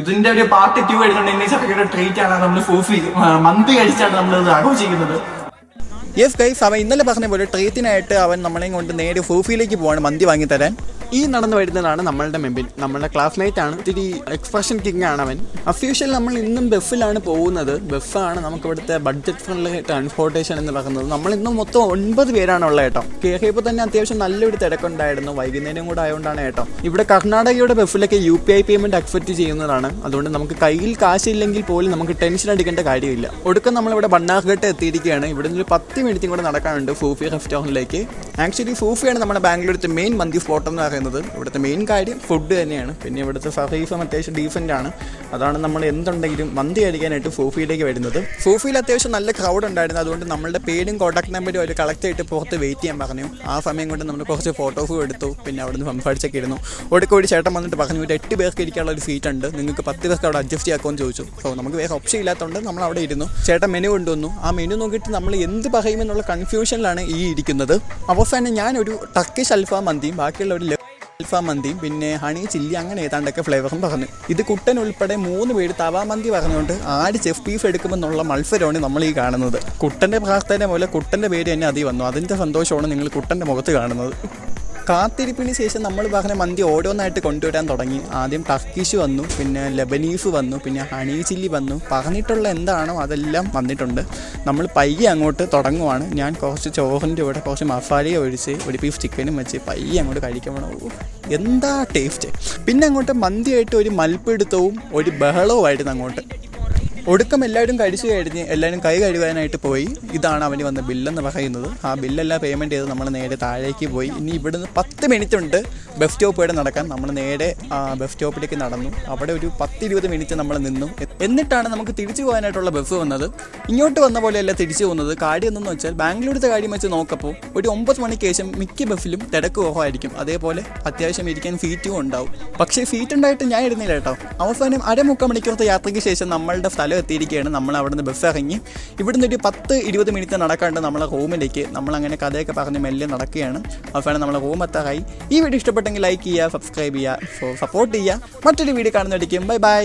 ഇതിന്റെ ഒരു പാർട്ട് 2 എടുത്തുകൊണ്ട് ചെറിയൊരു ട്രീറ്റ് ആണ് നമ്മൾ ഫൂഫി മന്തി കഴിച്ചാണ് നമ്മൾ ആഘോഷിക്കുന്നത്. യെസ് ഗൈസ്, അവൻ ഇന്നലെ പറഞ്ഞ പോലെ ട്രീറ്റിനായിട്ട് അവൻ നമ്മളെയും കൊണ്ട് നേരെ ഫൂഫിയിലേക്ക് പോവാണ് മന്തി വാങ്ങിത്തരാൻ. ഈ നടന്നു വരുന്നതാണ് നമ്മളുടെ മെമ്പിൻ, നമ്മളുടെ ക്ലാസ്മേറ്റ് ആണ്. ഇത്തിരി എക്സ്പ്രഷൻ കിങ് ആണ് അവൻ. അഫ്യൂഷ്യൽ നമ്മൾ ഇന്നും ബസ്സിലാണ് പോകുന്നത്. ബസ്സാണ് നമുക്ക് ഇവിടുത്തെ ബഡ്ജറ്റ് ഫ്രണ്ട്ലി ട്രാൻസ്പോർട്ടേഷൻ എന്ന് പറയുന്നത്. നമ്മൾ ഇന്നും മൊത്തം 9 പേരാണ് ഉള്ളത് കേട്ടോ. കയറിയപ്പോൾ തന്നെ അത്യാവശ്യം നല്ലൊരു തിരക്കുണ്ടായിരുന്നു. വൈകുന്നേരം കൂടെ ആയതുകൊണ്ടാണ് കേട്ടോ. ഇവിടെ കർണാടകയുടെ ബസ്സിലൊക്കെ UPI പേയ്മെന്റ് അക്സെപ്റ്റ് ചെയ്യുന്നതാണ്. അതുകൊണ്ട് നമുക്ക് കയ്യിൽ കാശില്ലെങ്കിൽ പോലും നമുക്ക് ടെൻഷൻ അടിക്കേണ്ട കാര്യമില്ല. ഒടുക്കം നമ്മളിവിടെ ബണ്ണാർഘട്ട് എത്തിയിരിക്കുകയാണ്. ഇവിടെ നിന്ന് 10 മിനിറ്റും കൂടെ നടക്കാനുണ്ട് ഫൂഫി റെസ്റ്റോറൻറ്റിലേക്ക്. ആക്ച്വലി ഫൂഫിയാണ് നമ്മുടെ ബാംഗ്ലൂരിലത്തെ മെയിൻ മന്തി സ്പോട്ട് എന്ന് പറയുന്നത്. ഇവിടുത്തെ മെയിൻ കാര്യം ഫുഡ് തന്നെയാണ്. പിന്നെ ഇവിടുത്തെ സർവീസും അത്യാവശ്യം ഡീസൻ്റ് ആണ്. അതാണ് നമ്മൾ എന്തുണ്ടെങ്കിലും മന്തി കഴിക്കാനായിട്ട് ഫൂഫിയിലേക്ക് വരുന്നത്. ഫൂഫിയിൽ അത്യാവശ്യം നല്ല ക്രൗഡ് ഉണ്ടായിരുന്നു. അതുകൊണ്ട് നമ്മളുടെ പേരും കോൺടാക്ട് നമ്പറും അവർ കളക്ട് ചെയ്തിട്ട് പുറത്ത് വെയിറ്റ് ചെയ്യാൻ പറഞ്ഞു. ആ സമയം കൊണ്ട് നമ്മൾ കുറച്ച് ഫോട്ടോസും എടുത്തു. പിന്നെ അവിടെ നിന്ന് സംസാരിച്ചൊക്കെ ഇരുന്നു. ഒടുക്ക ഒരു ചേട്ടൻ വന്നിട്ട് പറഞ്ഞു, 8 പേർക്ക് ഇരിക്കാനുള്ള ഒരു സീറ്റ് ഉണ്ട്, നിങ്ങൾക്ക് 10 പേർക്ക് അവിടെ അഡ്ജസ്റ്റ് ചെയ്യാക്കുമെന്ന് ചോദിച്ചു. സോ നമുക്ക് വേറെ ഓപ്ഷൻ ഇല്ലാത്തതുകൊണ്ട് നമ്മൾ അവിടെ ഇരുന്നു. ചേട്ടൻ മെനു കൊണ്ടുവന്നു. ആ മെനു നോക്കിയിട്ട് നമ്മൾ എന്ത് പറയുമെന്നുള്ള കൺഫ്യൂഷനിലാണ് ഈ ഇരിക്കുന്നത്. അവസാനം ഞാനൊരു ടർക്കിഷ് അൽഫാം മന്തിയും ബാക്കിയുള്ള ഒരു അൽഫാം മന്തിയും പിന്നെ ഹണി ചില്ലി അങ്ങനെ ഏതാണ്ടൊക്കെ ഫ്ലേവറും പറഞ്ഞു. ഇത് കുട്ടൻ ഉൾപ്പെടെ 3 പേര് തവാ മന്തി പറഞ്ഞുകൊണ്ട് ആര് ചെഫ് പീസ് എടുക്കുമെന്നുള്ള മത്സരമാണ് നമ്മൾ ഈ കാണുന്നത്. കുട്ടൻ്റെ പ്രാർത്ഥന പോലെ കുട്ടൻ്റെ പേര് തന്നെ അതിൽ വന്നു. അതിൻ്റെ സന്തോഷമാണ് നിങ്ങൾ കുട്ടൻ്റെ മുഖത്ത് കാണുന്നത്. കാത്തിരിപ്പിന് ശേഷം നമ്മൾ പറഞ്ഞ മന്തി ഓരോന്നായിട്ട് കൊണ്ടുവരാൻ തുടങ്ങി. ആദ്യം ടർക്കിഷ് വന്നു, പിന്നെ ലെബനീസ് വന്നു, പിന്നെ ഹണി ചില്ലി വന്നു. പറഞ്ഞിട്ടുള്ള എന്താണോ അതെല്ലാം വന്നിട്ടുണ്ട്. നമ്മൾ പയ്യെ അങ്ങോട്ട് തുടങ്ങുവാണ്. ഞാൻ കുറച്ച് ചോറിൻ്റെ കൂടെ കുറച്ച് മസാലയും ഒഴിച്ച് ഒരു പീസ് ചിക്കനും വെച്ച് പയ്യെ അങ്ങോട്ട് കഴിക്കുമ്പോൾ എന്താ ടേസ്റ്റ്. പിന്നെ അങ്ങോട്ട് മന്തിയായിട്ട് ഒരു മൽപ്പിടുത്തവും ഒരു ബഹളവുമായിരുന്നു അങ്ങോട്ട്. ഒടുക്കം എല്ലാവരും കഴിച്ചു കഴിഞ്ഞ് എല്ലാവരും കൈ കഴുകാനായിട്ട് പോയി. ഇതാണ് അവന് വന്ന ബില്ലെന്ന് പറയുന്നത്. ആ ബില്ലെല്ലാം പേയ്മെൻറ്റ് ചെയ്ത് നമ്മൾ നേരെ താഴേക്ക് പോയി. ഇനി ഇവിടുന്ന് 10 മിനിറ്റ് ഉണ്ട് ബസ് സ്റ്റോപ്പ് വരെ നടക്കാൻ. നമ്മൾ നേരെ ബസ് സ്റ്റോപ്പിലേക്ക് നടന്നു. അവിടെ ഒരു 10-20 മിനിറ്റ് നമ്മൾ നിന്നു. എന്നിട്ടാണ് നമുക്ക് തിരിച്ചു പോകാനായിട്ടുള്ള ബസ് വന്നത്. ഇങ്ങോട്ട് വന്ന പോലെയല്ല തിരിച്ചു പോകുന്നത്. കാര്യം എന്തെന്ന് വെച്ചാൽ ബാംഗ്ലൂരിലത്തെ കാര്യം വെച്ച് നോക്കപ്പോൾ ഒരു 9 മണിക്ക് ശേഷം മിക്ക ബസ്സിലും തിരക്ക് കുറവായിരിക്കും. അതേപോലെ അത്യാവശ്യം ഇരിക്കാൻ സീറ്റും ഉണ്ടാവും. പക്ഷേ സീറ്റ് ഉണ്ടായിട്ട് ഞാൻ ഇരുന്നില്ല കേട്ടോ. അവസാനം 1/4 മണിക്കൂറത്തെ യാത്രയ്ക്ക് ശേഷം നമ്മളുടെ സ്ഥലം എത്തിയിരിക്കുകയാണ്. നമ്മൾ അവിടെ നിന്ന് ബസ് ഇറങ്ങി. ഇവിടുന്ന് ഒരു 10-20 മിനിറ്റ് നടക്കാണ്ട് നമ്മളെ റൂമിലേക്ക്. നമ്മളങ്ങനെ കഥയൊക്കെ പറഞ്ഞ് മെല്ലെ നടക്കുകയാണ്. അവസാനം നമ്മളെ റൂം എത്താറായി. ഈ വീഡിയോ ഇഷ്ടപ്പെട്ടെങ്കിൽ ലൈക്ക് ചെയ്യുക, സബ്സ്ക്രൈബ് ചെയ്യുക, സപ്പോർട്ട് ചെയ്യുക. മറ്റൊരു വീഡിയോ കാണുന്നതായിരിക്കും. Bye bye.